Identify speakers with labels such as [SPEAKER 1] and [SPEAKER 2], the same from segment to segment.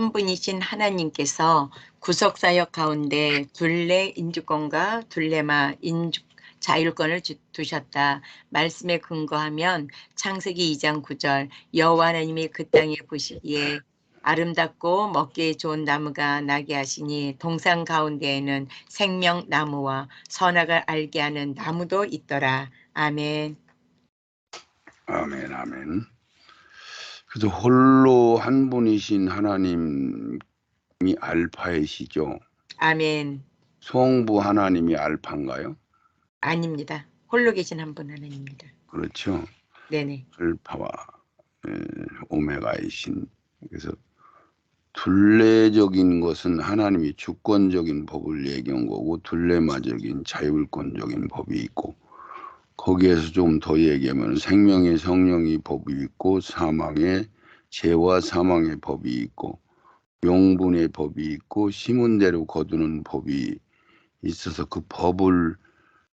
[SPEAKER 1] 한 분이신 하나님께서 구속사역 가운데 둘레 인주권과 둘레마 자율권을 두셨다. 말씀에 근거하면 창세기 2장 9절 여호와 하나님이 그 땅에 보시기에 아름답고 먹기에 좋은 나무가 나게 하시니 동산 가운데에는 생명나무와 선악을 알게 하는 나무도 있더라. 아멘.
[SPEAKER 2] 아멘, 아멘. 그래서 홀로 한 분이신 하나님이 알파이시죠.
[SPEAKER 1] 아멘.
[SPEAKER 2] 성부 하나님이 알파인가요?
[SPEAKER 1] 아닙니다. 홀로 계신 한 분 하나님입니다.
[SPEAKER 2] 그렇죠.
[SPEAKER 1] 네네.
[SPEAKER 2] 알파와 오메가이신. 그래서 둘레적인 것은 하나님이 주권적인 법을 얘기한 거고 둘레마적인 자율권적인 법이 있고 거기에서 좀 더 얘기하면 생명의 성령의 법이 있고 사망의 죄와 사망의 법이 있고 명분의 법이 있고 심은 대로 거두는 법이 있어서 그 법을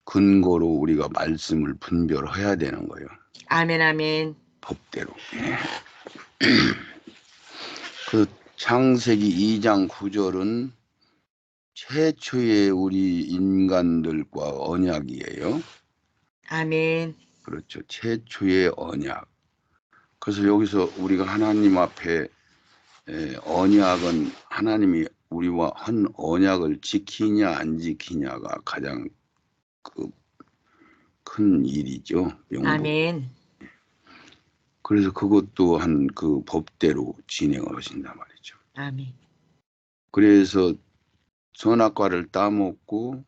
[SPEAKER 2] 근거로 우리가 말씀을 분별해야 되는 거예요.
[SPEAKER 1] 아멘, 아멘.
[SPEAKER 2] 법대로. 그 창세기 2장 9절은 최초의 우리 인간들과 언약이에요.
[SPEAKER 1] 아멘.
[SPEAKER 2] 그렇죠. 최초의 언약. 그래서 여기서 우리가 하나님 앞에 언약은 하나님이 우리와 한 언약을 지키냐 안 지키냐가 가장 큰 일이죠. 명분.
[SPEAKER 1] 아멘.
[SPEAKER 2] 그래서 그것도 한 그 법대로 진행을 하신단 말이죠.
[SPEAKER 1] 아멘.
[SPEAKER 2] 그래서 선악과를 따먹고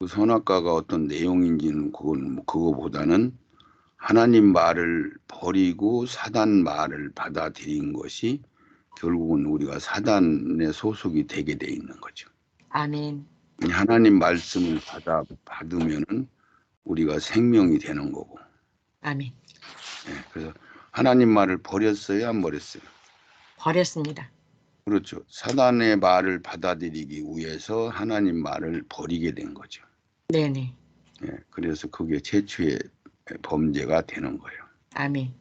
[SPEAKER 2] 그 선악과가 어떤 내용인지는 그거보다는 하나님 말을 버리고 사단 말을 받아들인 것이 결국은 우리가 사단의 소속이 되게 돼 있는 거죠.
[SPEAKER 1] 아멘.
[SPEAKER 2] 하나님 말씀을 받으면은 우리가 생명이 되는 거고.
[SPEAKER 1] 아멘.
[SPEAKER 2] 네, 그래서 하나님 말을 버렸어요, 안 버렸어요?
[SPEAKER 1] 버렸습니다.
[SPEAKER 2] 그렇죠. 사단의 말을 받아들이기 위해서 하나님 말을 버리게 된 거죠.
[SPEAKER 1] 네네.
[SPEAKER 2] 네, 그래서 그게 최초의 범죄가 되는 거예요.
[SPEAKER 1] 아멘.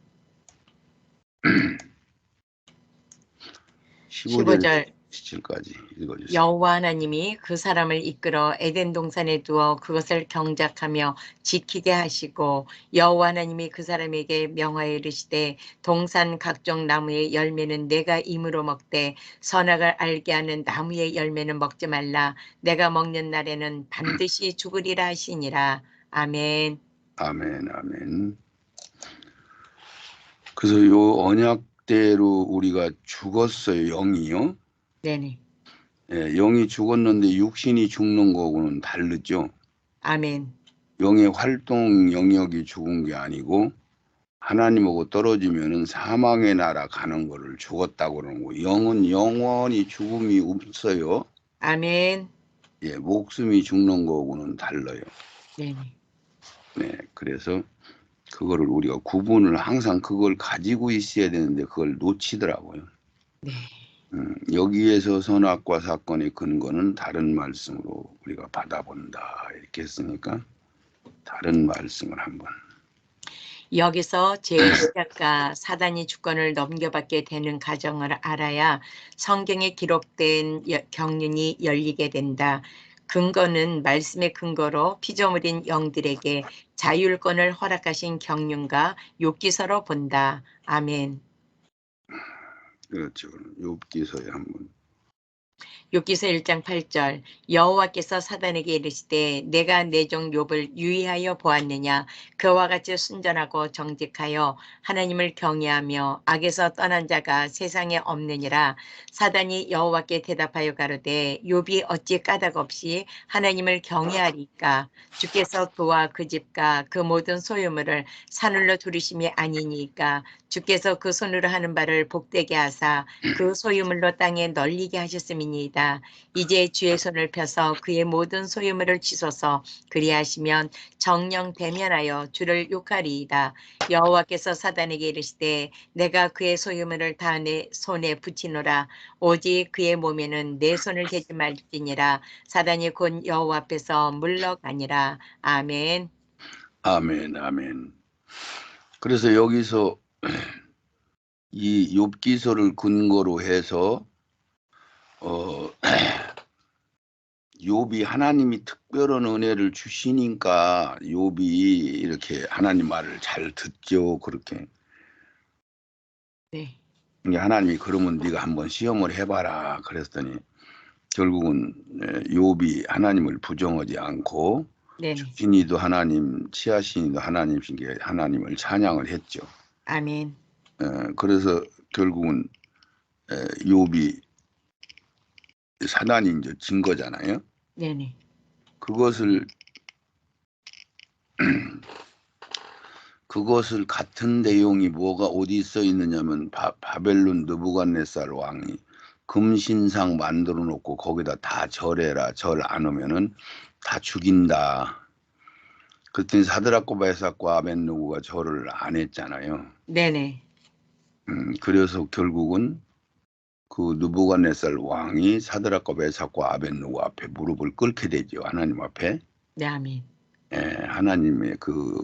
[SPEAKER 2] 15절 17까지 읽어주세요.
[SPEAKER 1] 여호와 하나님이 그 사람을 이끌어 에덴 동산에 두어 그것을 경작하며 지키게 하시고 여호와 하나님이 그 사람에게 명하여 이르시되 동산 각종 나무의 열매는 내가 임으로 먹되 선악을 알게 하는 나무의 열매는 먹지 말라. 내가 먹는 날에는 반드시 죽으리라 하시니라. 아멘.
[SPEAKER 2] 아멘, 아멘. 그래서 요 언약대로 우리가 죽었어요, 영이요.
[SPEAKER 1] 네네.
[SPEAKER 2] 예, 영이 죽었는데 육신이 죽는 거고는 다르죠.
[SPEAKER 1] 아멘.
[SPEAKER 2] 영의 활동 영역이 죽은 게 아니고 하나님하고 떨어지면은 사망의 나라 가는 거를 죽었다고 그러는 거고 영은 영원히 죽음이 없어요.
[SPEAKER 1] 아멘.
[SPEAKER 2] 예, 목숨이 죽는 거고는 달라요.
[SPEAKER 1] 네네.
[SPEAKER 2] 네, 그래서 그거를 우리가 구분을 항상 그걸 가지고 있어야 되는데 그걸 놓치더라고요.
[SPEAKER 1] 네.
[SPEAKER 2] 여기에서 선악과 사건의 근거는 다른 말씀으로 우리가 받아본다 이렇게 했으니까 다른 말씀을 한번.
[SPEAKER 1] 여기서 죄의 시작과 사단이 주권을 넘겨받게 되는 과정을 알아야 성경에 기록된 경륜이 열리게 된다. 근거는 말씀의 근거로 피조물인 영들에게 자율권을 허락하신 경륜과 욥기서로 본다. 아멘.
[SPEAKER 2] 그렇죠. 욥기서에 한번.
[SPEAKER 1] 욥기서 1장 8절 여호와께서 사단에게 이르시되 내가 내 종 욥을 유의하여 보았느냐 그와 같이 순전하고 정직하여 하나님을 경외하며 악에서 떠난 자가 세상에 없느니라. 사단이 여호와께 대답하여 가로되 욥이 어찌 까닭 없이 하나님을 경외하리까. 주께서 그와 그 집과 그 모든 소유물을 산울로 두르심이 아니니까. 주께서 그 손으로 하는 바를 복되게 하사 그 소유물로 땅에 널리게 하셨음이니이다. 이제 주의 손을 펴서 그의 모든 소유물을 치소서. 그리하시면 정령 대면하여 주를 욕하리이다. 여호와께서 사단에게 이르시되 내가 그의 소유물을 다 내 손에 붙이노라. 오직 그의 몸에는 내 손을 대지 말지니라. 사단이 곧 여호와 앞에서 물러가니라. 아멘.
[SPEAKER 2] 아멘, 아멘. 그래서 여기서 이 욥기서를 근거로 해서 욥이 하나님이 특별한 은혜를 주시니까 욥이 이렇게 하나님 말을 잘 듣죠. 그렇게.
[SPEAKER 1] 네.
[SPEAKER 2] 이게 하나님이 그러면 네가 한번 시험을 해봐라 그랬더니 결국은 욥이 하나님을 부정하지 않고
[SPEAKER 1] 네네.
[SPEAKER 2] 주신이도 하나님, 치하신이도 하나님이신 게 하나님을 찬양을 했죠.
[SPEAKER 1] 아멘.
[SPEAKER 2] 그래서 결국은 욥이 사단이 이제 진 거잖아요.
[SPEAKER 1] 네네.
[SPEAKER 2] 그것을 같은 내용이 뭐가 어디 써 있느냐면 바벨론 느부갓네살 왕이 금신상 만들어 놓고 거기다 다 절해라. 절 안 하면은 다 죽인다. 그랬더니 사드락과 메삭과 아벳느고가 절을 안 했잖아요.
[SPEAKER 1] 네네.
[SPEAKER 2] 그래서 결국은 그 느부갓네살 왕이 사드락과 메삭과 아벳느고 앞에 무릎을 꿇게 되죠. 하나님 앞에.
[SPEAKER 1] 네, 아멘.
[SPEAKER 2] 하나님의 그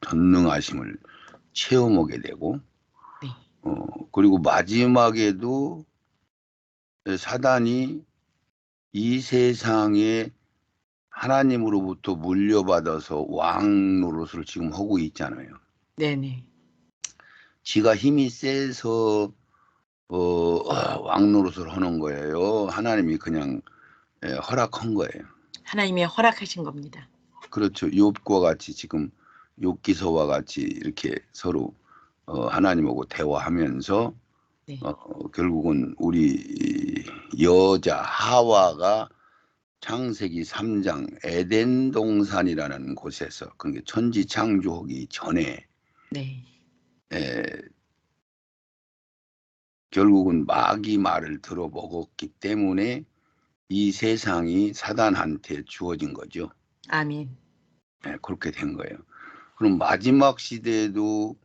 [SPEAKER 2] 전능하심을 체험하게 되고,
[SPEAKER 1] 네.
[SPEAKER 2] 그리고 마지막에도 사단이 이 세상에 하나님으로부터 물려받아서 왕 노릇을 지금 하고 있잖아요.
[SPEAKER 1] 네네.
[SPEAKER 2] 지가 힘이 세서 왕 노릇을 하는 거예요. 하나님이 그냥 허락한 거예요.
[SPEAKER 1] 하나님이 허락하신 겁니다.
[SPEAKER 2] 그렇죠. 욥과 같이 지금 욥기서와 같이 이렇게 서로 하나님하고 대화하면서
[SPEAKER 1] 네.
[SPEAKER 2] 결국은 우리 여자 하와가 창세기 3장 에덴 동산이라는 곳에서 그게 천지 창조하기 전에
[SPEAKER 1] 네.
[SPEAKER 2] 결국은 마귀 말을 들어 먹었기 때문에 이 세상이 사단한테 주어진 거죠.
[SPEAKER 1] 아멘.
[SPEAKER 2] 그렇게 된 거예요. 그럼 마지막 시대에도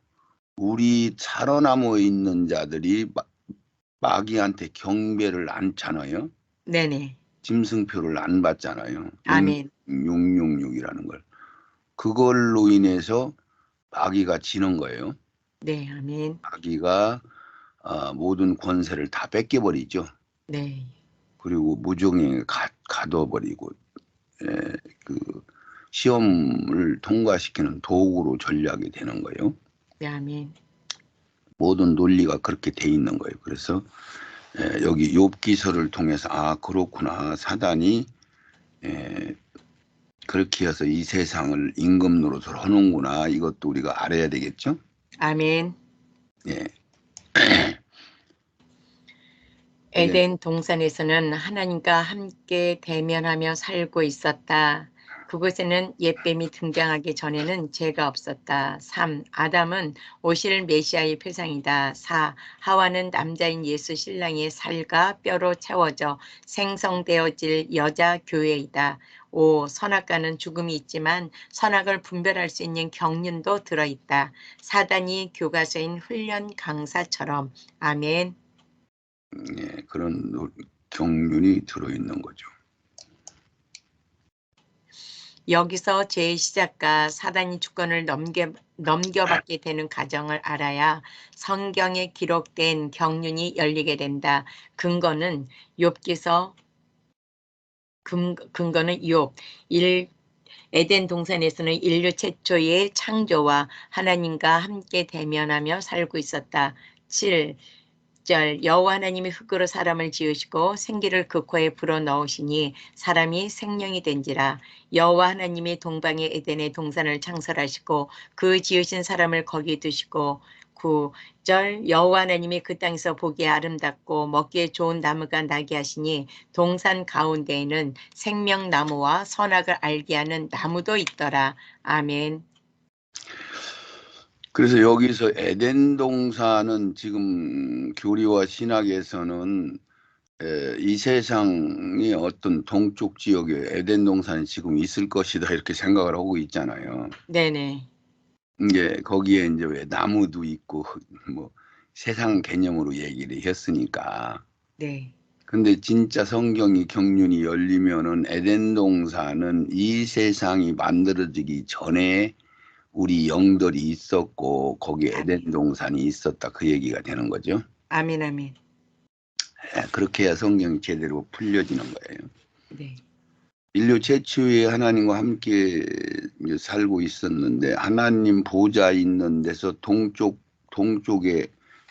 [SPEAKER 2] 우리 살아남아 있는 자들이 마귀한테 경배를 안잖아요.
[SPEAKER 1] 네네.
[SPEAKER 2] 짐승표를 안 받잖아요.
[SPEAKER 1] 아멘.
[SPEAKER 2] 666이라는 걸. 그걸로 인해서 마귀가 지는 거예요.
[SPEAKER 1] 네, 아멘.
[SPEAKER 2] 마귀가 모든 권세를 다 뺏겨버리죠.
[SPEAKER 1] 네.
[SPEAKER 2] 그리고 무정에 가둬버리고 그 시험을 통과시키는 도구로 전략이 되는 거예요.
[SPEAKER 1] 네, 아멘.
[SPEAKER 2] 모든 논리가 그렇게 돼 있는 거예요. 그래서 여기 욥기서를 통해서 그렇구나. 사단이 그렇게 해서 이 세상을 임금 노릇을 하는구나. 이것도 우리가 알아야 되겠죠.
[SPEAKER 1] 아멘.
[SPEAKER 2] 예.
[SPEAKER 1] 에덴 동산에서는 하나님과 함께 대면하며 살고 있었다. 그곳에는 옛뱀이 등장하기 전에는 죄가 없었다. 3. 아담은 오실 메시아의 표상이다. 4. 하와는 남자인 예수 신랑의 살과 뼈로 채워져 생성되어질 여자 교회이다. 5. 선악과는 죽음이 있지만 선악을 분별할 수 있는 경륜도 들어있다. 사단이 교과서인 훈련 강사처럼. 아멘.
[SPEAKER 2] 그런 경륜이 들어있는 거죠.
[SPEAKER 1] 여기서 죄의 시작과 사단이 주권을 넘겨받게 되는 과정을 알아야 성경에 기록된 경륜이 열리게 된다. 근거는 욥기서 근거는 욥 1. 에덴 동산에서는 인류 최초의 창조와 하나님과 함께 대면하며 살고 있었다. 7. 여호와 하나님이 흙으로 사람을 지으시고 생기를 그 코에 불어넣으시니 사람이 생명이 된지라. 여호와 하나님이 동방의 에덴의 동산을 창설하시고 그 지으신 사람을 거기 두시고 9절 여호와 하나님이 그 땅에서 보기에 아름답고 먹기에 좋은 나무가 나게 하시니 동산 가운데에는 생명나무와 선악을 알게 하는 나무도 있더라. 아멘.
[SPEAKER 2] 그래서 여기서 에덴 동산은 지금 교리와 신학에서는 이 세상의 어떤 동쪽 지역에 에덴 동산이 지금 있을 것이다 이렇게 생각을 하고 있잖아요.
[SPEAKER 1] 네네.
[SPEAKER 2] 이게 거기에 이제 왜 나무도 있고 뭐 세상 개념으로 얘기를 했으니까.
[SPEAKER 1] 네.
[SPEAKER 2] 근데 진짜 성경이 경륜이 열리면은 에덴 동산은 이 세상이 만들어지기 전에 우리 영들이 있었고 거기에
[SPEAKER 1] 아멘.
[SPEAKER 2] 에덴 동산이 있었다 그 얘기가 되는 거죠.
[SPEAKER 1] 아멘. 아멘.
[SPEAKER 2] 그렇게 해야 성경이 제대로 풀려지는 거예요.
[SPEAKER 1] 네.
[SPEAKER 2] 인류 최초의 하나님과 함께 이제 살고 있었는데 하나님 보좌 있는 데서 동쪽에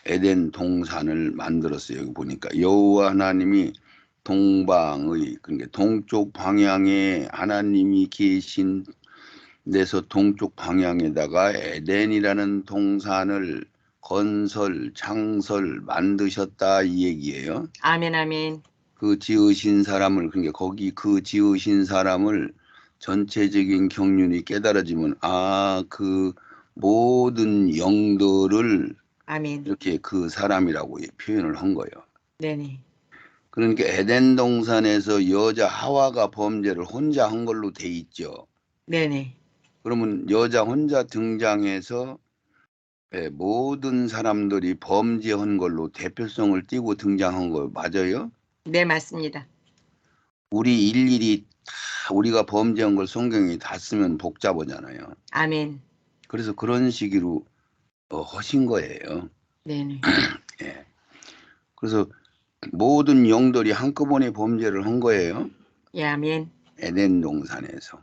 [SPEAKER 2] 에덴 동산을 만들었어요. 여기 보니까 여호와 하나님이 동방의 그러니까 동쪽 방향에 하나님이 계신 데서 동쪽 방향에다가 에덴이라는 동산을 창설 만드셨다 이 얘기예요.
[SPEAKER 1] 아멘, 아멘.
[SPEAKER 2] 그 지으신 사람을 그러니까 거기 그 지으신 사람을 전체적인 경륜이 깨달아지면 그 모든 영들을
[SPEAKER 1] 아멘.
[SPEAKER 2] 이렇게 그 사람이라고 표현을 한 거예요.
[SPEAKER 1] 네네.
[SPEAKER 2] 그러니까 에덴 동산에서 여자 하와가 범죄를 혼자 한 걸로 돼 있죠.
[SPEAKER 1] 네네.
[SPEAKER 2] 그러면 여자 혼자 등장해서 모든 사람들이 범죄한 걸로 대표성을 띠고 등장한 거 맞아요?
[SPEAKER 1] 네, 맞습니다.
[SPEAKER 2] 우리 일일이 다 우리가 범죄한 걸 성경이 다 쓰면 복잡하잖아요.
[SPEAKER 1] 아멘.
[SPEAKER 2] 그래서 그런 식으로 하신 거예요.
[SPEAKER 1] 네네.
[SPEAKER 2] 예. 그래서 모든 영들이 한꺼번에 범죄를 한 거예요.
[SPEAKER 1] 예, 아멘.
[SPEAKER 2] 에덴 동산에서.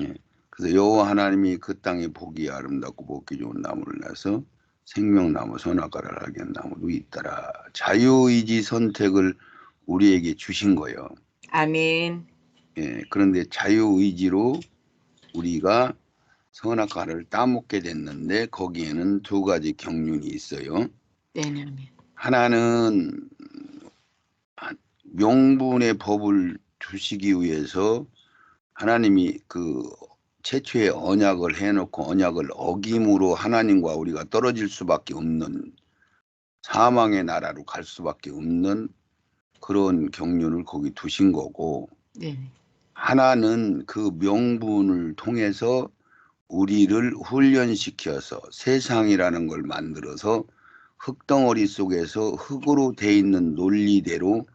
[SPEAKER 2] 예. 그래서 여호와 하나님이 그 땅에 보기 아름답고 먹기 좋은 나무를 내서 생명나무 선악과를 알게 한 나무도 있더라. 자유의지 선택을 우리에게 주신 거예요.
[SPEAKER 1] 아멘.
[SPEAKER 2] 예. 그런데 자유의지로 우리가 선악과를 따먹게 됐는데 거기에는 두 가지 경륜이 있어요.
[SPEAKER 1] 네네, 아멘.
[SPEAKER 2] 하나는 명분의 법을 주시기 위해서 하나님이 그 최초의 언약을 해놓고 언약을 어김으로 하나님과 우리가 떨어질 수밖에 없는 사망의 나라로 갈 수밖에 없는 그런 경륜을 거기 두신 거고
[SPEAKER 1] 네네.
[SPEAKER 2] 하나는 그 명분을 통해서 우리를 훈련시켜서 세상이라는 걸 만들어서 흙덩어리 속에서 흙으로 돼 있는 논리대로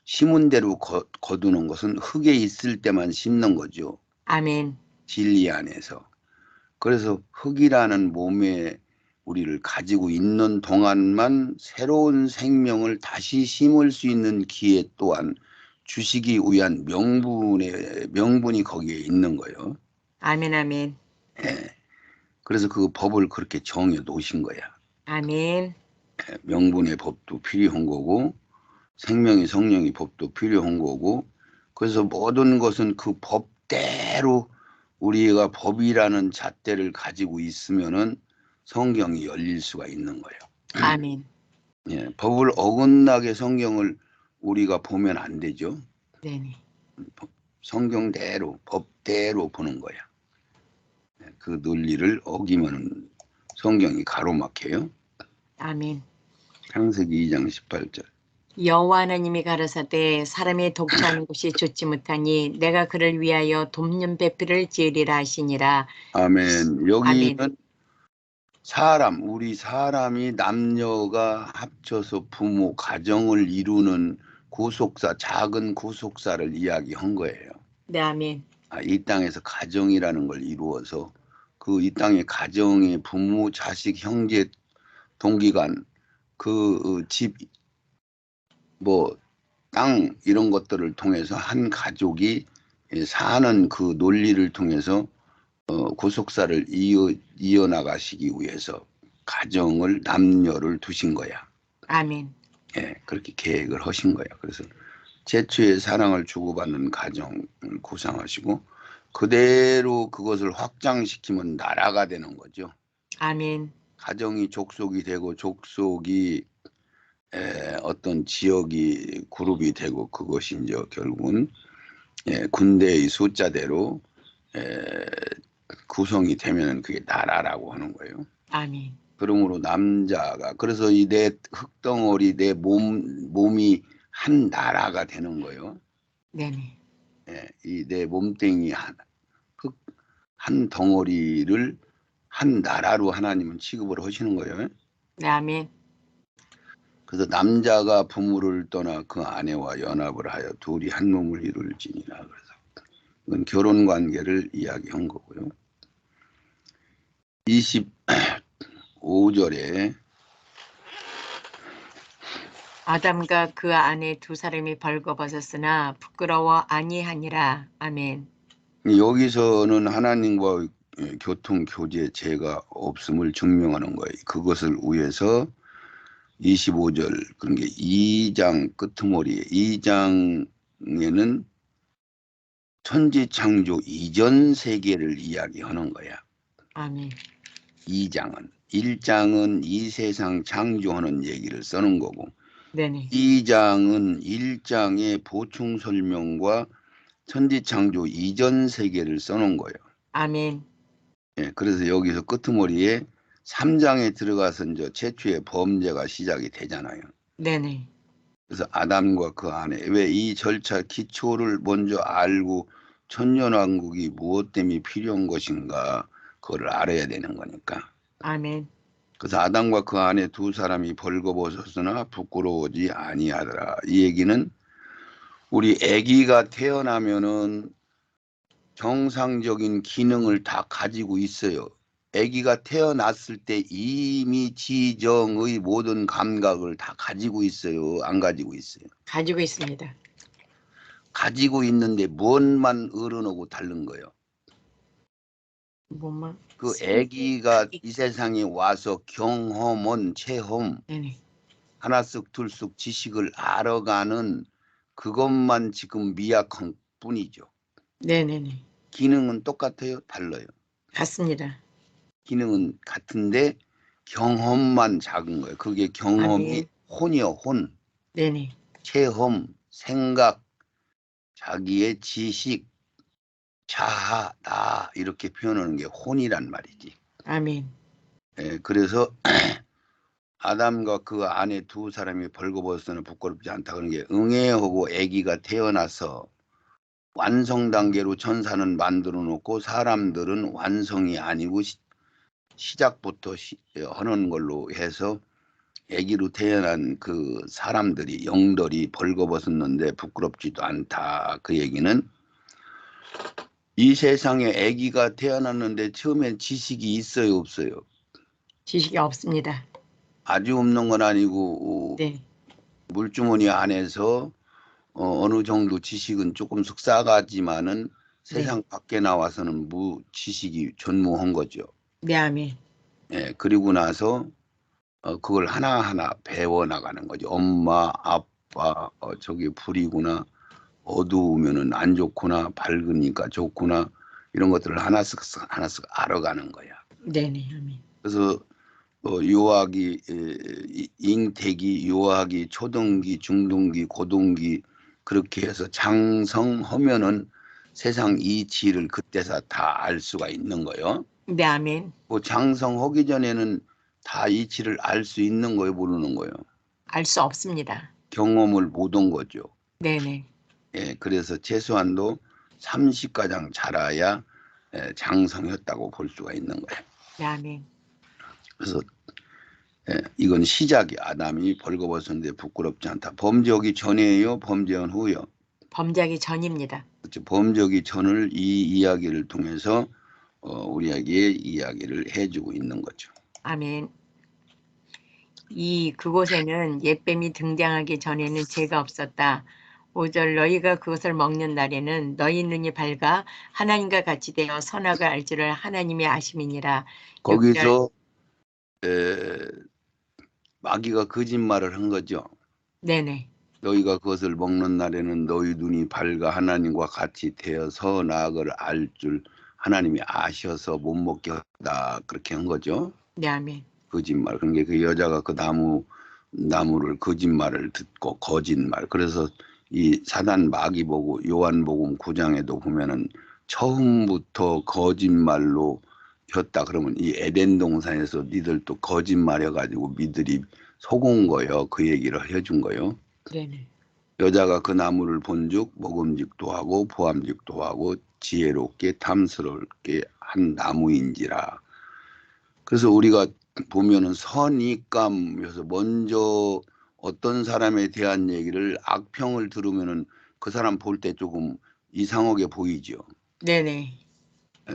[SPEAKER 2] 심은 대로 거두는 것은 흙에 있을 때만 심는 거죠.
[SPEAKER 1] 아멘.
[SPEAKER 2] 진리 안에서. 그래서 흙이라는 몸에 우리를 가지고 있는 동안만 새로운 생명을 다시 심을 수 있는 기회 또한 주시기 위한 명분이 거기에 있는 거예요.
[SPEAKER 1] 아멘, 아멘.
[SPEAKER 2] 예. 그래서 그 법을 그렇게 정해 놓으신 거야.
[SPEAKER 1] 아멘.
[SPEAKER 2] 명분의 법도 필요한 거고 생명의 성령의 법도 필요한 거고 그래서 모든 것은 그 법대로 우리가 법이라는 잣대를 가지고 있으면은 성경이 열릴 수가 있는 거예요.
[SPEAKER 1] 아멘.
[SPEAKER 2] 예, 법을 어긋나게 성경을 우리가 보면 안 되죠.
[SPEAKER 1] 네네.
[SPEAKER 2] 성경대로 법대로 보는 거야. 그 논리를 어기면 성경이 가로막혀요.
[SPEAKER 1] 아멘.
[SPEAKER 2] 창세기 2장 18절.
[SPEAKER 1] 여호와 하나님이 가라사대 사람이 독처하는 곳이 좋지 못하니 내가 그를 위하여 돕는 배필을 지으리라 하시니라.
[SPEAKER 2] 아멘.
[SPEAKER 1] 아멘.
[SPEAKER 2] 여기는 우리 사람이 남녀가 합쳐서 부모, 가정을 이루는 작은 구속사를 이야기한 거예요.
[SPEAKER 1] 네, 아멘.
[SPEAKER 2] 이 땅에서 가정이라는 걸 이루어서 이 땅의 가정의 부모, 자식, 형제, 동기간, 집, 땅 이런 것들을 통해서 한 가족이 사는 그 논리를 통해서 구속사를 이어나가시기 위해서 가정을 남녀를 두신 거야.
[SPEAKER 1] 아멘.
[SPEAKER 2] 예, 그렇게 계획을 하신 거야. 그래서 최초의 사랑을 주고받는 가정을 구상하시고 그대로 그것을 확장시키면 나라가 되는 거죠.
[SPEAKER 1] 아멘.
[SPEAKER 2] 가정이 족속이 되고 족속이 어떤 지역이 그룹이 되고 그것이 이제 결국은 군대의 숫자대로 구성이 되면 그게 나라라고 하는 거예요.
[SPEAKER 1] 아멘.
[SPEAKER 2] 그러므로 그래서 이 내 흙덩어리 내 몸이 한 나라가 되는 거예요.
[SPEAKER 1] 네네.
[SPEAKER 2] 이 내 몸뚱이 한 덩어리를 한 나라로 하나님은 취급을 하시는 거예요.
[SPEAKER 1] 네, 아멘.
[SPEAKER 2] 그래서 남자가 부모를 떠나 그 아내와 연합을 하여 둘이 한 몸을 이룰지니라. 그래서 이건 결혼 관계를 이야기한 거고요. 25절에
[SPEAKER 1] 아담과 그 아내 두 사람이 벌거벗었으나 부끄러워 아니하니라. 아멘.
[SPEAKER 2] 여기서는 하나님과 교통 교제 죄가 없음을 증명하는 거예요. 그것을 위해서 25절 그러니까 2장 끄트머리에 2장에는 천지 창조 이전 세계를 이야기하는 거야.
[SPEAKER 1] 아멘.
[SPEAKER 2] 2장은 1장은 이 세상 창조하는 얘기를 쓰는 거고
[SPEAKER 1] 네네.
[SPEAKER 2] 2장은 1장의 보충 설명과 천지 창조 이전 세계를 써놓은 거예요.
[SPEAKER 1] 아멘.
[SPEAKER 2] 예, 그래서 여기서 끄트머리에 3장에 들어가서 이제 최초의 범죄가 시작이 되잖아요.
[SPEAKER 1] 네네.
[SPEAKER 2] 그래서 아담과 그 아내 왜 이 절차 기초를 먼저 알고 천년왕국이 무엇 때문에 필요한 것인가 그걸 알아야 되는 거니까.
[SPEAKER 1] 아멘.
[SPEAKER 2] 그래서 아담과 그 아내 두 사람이 벌거벗었으나 부끄러워지 아니하더라. 이 얘기는 우리 아기가 태어나면은 정상적인 기능을 다 가지고 있어요. 아기가 태어났을 때 이미 지정의 모든 감각을 다 가지고 있어요. 안 가지고 있어요.
[SPEAKER 1] 가지고 있습니다.
[SPEAKER 2] 가지고 있는데 무엇만 어른하고 다른 거예요.
[SPEAKER 1] 뭐만
[SPEAKER 2] 그 아기가 이 세상에 와서 경험은 체험
[SPEAKER 1] 네네.
[SPEAKER 2] 하나씩 둘씩 지식을 알아가는 그것만 지금 미약한 뿐이죠.
[SPEAKER 1] 네네네.
[SPEAKER 2] 기능은 똑같아요? 달라요?
[SPEAKER 1] 같습니다.
[SPEAKER 2] 기능은 같은데 경험만 작은 거예요. 그게 경험이
[SPEAKER 1] 아멘.
[SPEAKER 2] 혼이요, 혼.
[SPEAKER 1] 네네.
[SPEAKER 2] 체험, 생각, 자기의 지식, 자아, 나 이렇게 표현하는 게 혼이란 말이지.
[SPEAKER 1] 아멘.
[SPEAKER 2] 예, 그래서 아담과 그 아내 두 사람이 벌거벗어는 부끄럽지 않다 그런 게 응애하고 아기가 태어나서 완성 단계로 천사는 만들어 놓고 사람들은 완성이 아니고 시작부터 하는 걸로 해서 아기로 태어난 그 사람들이 영들이 벌거벗었는데 부끄럽지도 않다. 그 얘기는 이 세상에 아기가 태어났는데 처음엔 지식이 있어요, 없어요?
[SPEAKER 1] 지식이 없습니다.
[SPEAKER 2] 아주 없는 건 아니고
[SPEAKER 1] 네.
[SPEAKER 2] 물주머니 안에서 어느 정도 지식은 조금씩 싸가지만은
[SPEAKER 1] 네.
[SPEAKER 2] 세상 밖에 나와서는 무지식이 전무한 거죠.
[SPEAKER 1] 네. 아멘.
[SPEAKER 2] 예, 그리고 나서 그걸 하나하나 배워나가는 거죠. 엄마, 아빠, 저기 불이구나, 어두우면은 안 좋구나, 밝으니까 좋구나, 이런 것들을 하나씩 하나씩 알아가는 거야.
[SPEAKER 1] 네네. 아멘.
[SPEAKER 2] 그래서 유아기, 잉태기, 유아기, 초등기, 중등기, 고등기 그렇게 해서 장성하면은 세상 이치를 그때서 다 알 수가 있는 거예요.
[SPEAKER 1] 네. 아멘.
[SPEAKER 2] 뭐 장성하기 전에는 다 이치를 알 수 있는 거예요, 모르는 거예요.
[SPEAKER 1] 알 수 없습니다.
[SPEAKER 2] 경험을 못 한 거죠.
[SPEAKER 1] 네네.
[SPEAKER 2] 예, 그래서 최소한도 30가장 자라야 장성했다고 볼 수가 있는 거예요.
[SPEAKER 1] 네. 아멘.
[SPEAKER 2] 그래서 이건 시작이 아담이 벌거벗었는데 부끄럽지 않다. 범죄하기 전이에요, 범죄한 후요.
[SPEAKER 1] 범죄하기 전입니다.
[SPEAKER 2] 그렇죠. 범죄하기 전을 이 이야기를 통해서 우리에게 이야기를 해주고 있는 거죠.
[SPEAKER 1] 아멘. 그곳에는 옛뱀이 등장하기 전에는 죄가 없었다. 5절 너희가 그것을 먹는 날에는 너희 눈이 밝아 하나님과 같이 되어 선악을 알 줄을 하나님이 아심이니라. 6절
[SPEAKER 2] 거기서 마귀가 거짓말을 한 거죠.
[SPEAKER 1] 네네.
[SPEAKER 2] 너희가 그것을 먹는 날에는 너희 눈이 밝아 하나님과 같이 되어 선악을 알 줄 하나님이 아셔서 못 먹게 하다 그렇게 한 거죠.
[SPEAKER 1] 네. 아멘.
[SPEAKER 2] 거짓말. 그러니까 그 여자가 그 나무를 거짓말을 듣고 거짓말. 그래서 이 사단 마귀 보고 요한복음 9장에도 보면은 처음부터 거짓말로 혔다 그러면 이 에덴 동산에서 니들 또 거짓말해 가지고 니들이 속은 거요. 그 얘기를 해준 거요.
[SPEAKER 1] 네네.
[SPEAKER 2] 여자가 그 나무를 본즉 먹음직도 하고 보암직도 하고 지혜롭게 탐스럽게 한 나무인지라. 그래서 우리가 보면은 선입감에서 먼저 어떤 사람에 대한 얘기를 악평을 들으면은 그 사람 볼 때 조금 이상하게 보이죠.
[SPEAKER 1] 네네.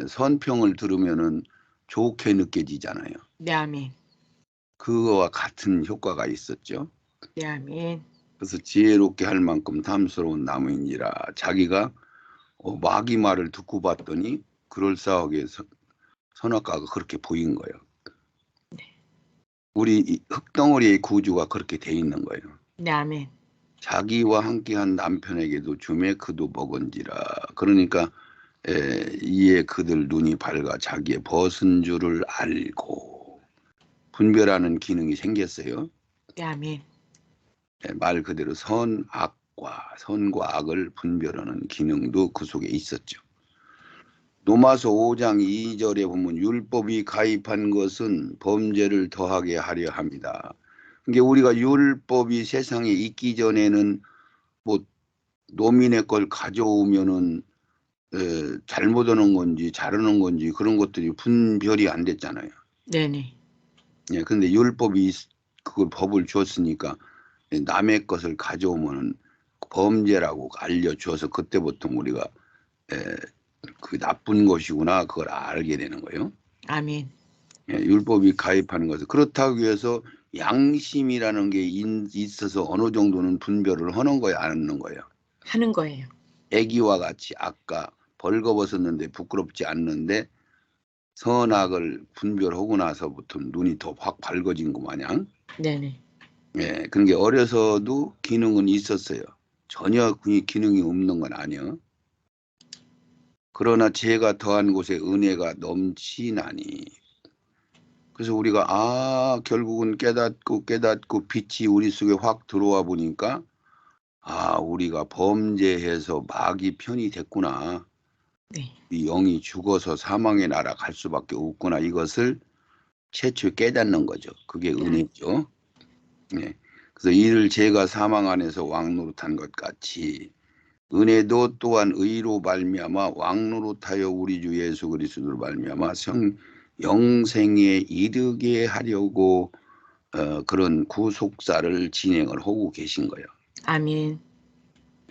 [SPEAKER 2] 선평을 들으면은 좋게 느껴지잖아요.
[SPEAKER 1] 네. 아멘.
[SPEAKER 2] 그거와 같은 효과가 있었죠.
[SPEAKER 1] 네, 아멘.
[SPEAKER 2] 그래서 지혜롭게 할 만큼 탐스러운 나무인지라. 자기가 마귀 말을 듣고 봤더니 그럴싸하게 선악과가 그렇게 보인 거예요. 우리 이 흙덩어리의 구주가 그렇게 돼 있는 거예요.
[SPEAKER 1] 네, 아멘.
[SPEAKER 2] 자기와 함께한 남편에게도 주매 그도 먹은지라. 그러니까 이에 그들 눈이 밝아 자기의 벗은 줄을 알고 분별하는 기능이 생겼어요.
[SPEAKER 1] 네, 아멘.
[SPEAKER 2] 말 그대로 선과 악을 분별하는 기능도 그 속에 있었죠. 로마서 5장 2절에 보면 율법이 가입한 것은 범죄를 더하게 하려 합니다. 그러니까 우리가 율법이 세상에 있기 전에는 뭐 노민의 걸 가져오면은 잘못하는 건지 잘하는 건지 그런 것들이 분별이 안 됐잖아요.
[SPEAKER 1] 네네.
[SPEAKER 2] 예, 근데 율법이 그걸 법을 줬으니까 남의 것을 가져오면은 범죄라고 알려줘서 그때부터 우리가 그 나쁜 것이구나 그걸 알게 되는 거예요.
[SPEAKER 1] 아멘.
[SPEAKER 2] 예, 율법이 가입하는 것은 그렇다고 해서 양심이라는 게 있어서 어느 정도는 분별을 하는 거야 안 하는 거예요.
[SPEAKER 1] 하는 거예요.
[SPEAKER 2] 애기와 같이 아까 벌거벗었는데 부끄럽지 않는데 선악을 분별하고 나서부터 눈이 더 확 밝아진 것 마냥.
[SPEAKER 1] 네네.
[SPEAKER 2] 예, 그러니까 어려서도 기능은 있었어요. 전혀 그 기능이 없는 건 아니요. 그러나 죄가 더한 곳에 은혜가 넘치나니. 그래서 우리가 결국은 깨닫고 빛이 우리 속에 확 들어와 보니까 우리가 범죄해서 마귀 편이 됐구나.
[SPEAKER 1] 네.
[SPEAKER 2] 이 영이 죽어서 사망의 나라 갈 수밖에 없구나. 이것을 최초에 깨닫는 거죠. 그게 은혜죠. 네. 그래서 이를 죄가 사망 안에서 왕노릇한 것 같이 은혜도 또한 의로 말미암아 왕노릇하여 우리 주 예수 그리스도로 말미암아 영생에 이르게 하려고 그런 구속사를 진행을 하고 계신 거예요.
[SPEAKER 1] 아멘.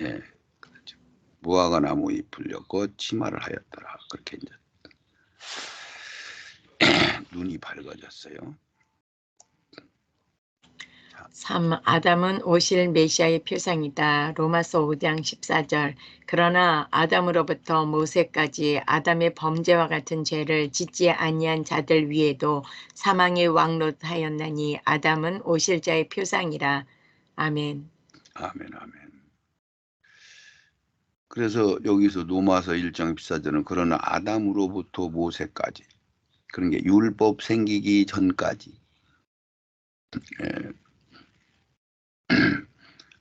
[SPEAKER 2] 예, 그렇죠. 무화과 나무 잎을 엮어 치마를 하였더라. 그렇게 이제 눈이 밝아졌어요.
[SPEAKER 1] 3. 아담은 오실 메시아의 표상이다. 로마서 5장 14절. 그러나 아담으로부터 모세까지 아담의 범죄와 같은 죄를 짓지 아니한 자들 위에도 사망이 왕노하였나니 아담은 오실 자의 표상이라. 아멘.
[SPEAKER 2] 아멘, 아멘. 그래서 여기서 로마서 1장 14절은 그러나 아담으로부터 모세까지 그런 게 율법 생기기 전까지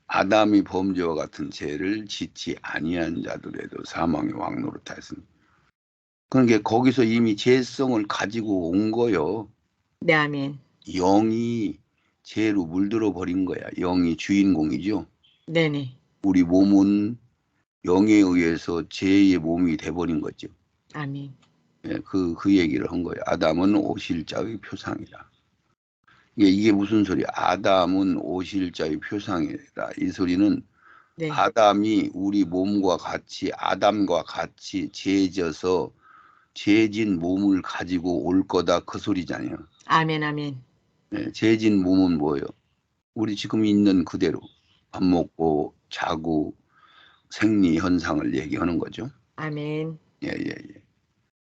[SPEAKER 2] 아담이 범죄와 같은 죄를 짓지 아니한 자들에도 사망의 왕노릇하였으니 그러니까 거기서 이미 죄성을 가지고 온 거요.
[SPEAKER 1] 네, 아멘.
[SPEAKER 2] 영이 죄로 물들어 버린 거야. 영이 주인공이죠.
[SPEAKER 1] 네네.
[SPEAKER 2] 우리 몸은 영에 의해서 죄의 몸이 돼버린 거죠.
[SPEAKER 1] 아멘.
[SPEAKER 2] 예, 그 얘기를 한 거예요. 아담은 오실 자의 표상이라. 이게 무슨 소리야? 아담은 오실 자의 표상이라. 이 소리는
[SPEAKER 1] 네.
[SPEAKER 2] 아담이 우리 몸과 같이 아담과 같이 죄져서 죄진 몸을 가지고 올 거다 그 소리잖아요.
[SPEAKER 1] 아멘, 아멘.
[SPEAKER 2] 예, 죄진 몸은 뭐예요? 우리 지금 있는 그대로 밥 먹고 자고 생리 현상을 얘기하는 거죠.
[SPEAKER 1] 아멘.
[SPEAKER 2] 예, 예, 예.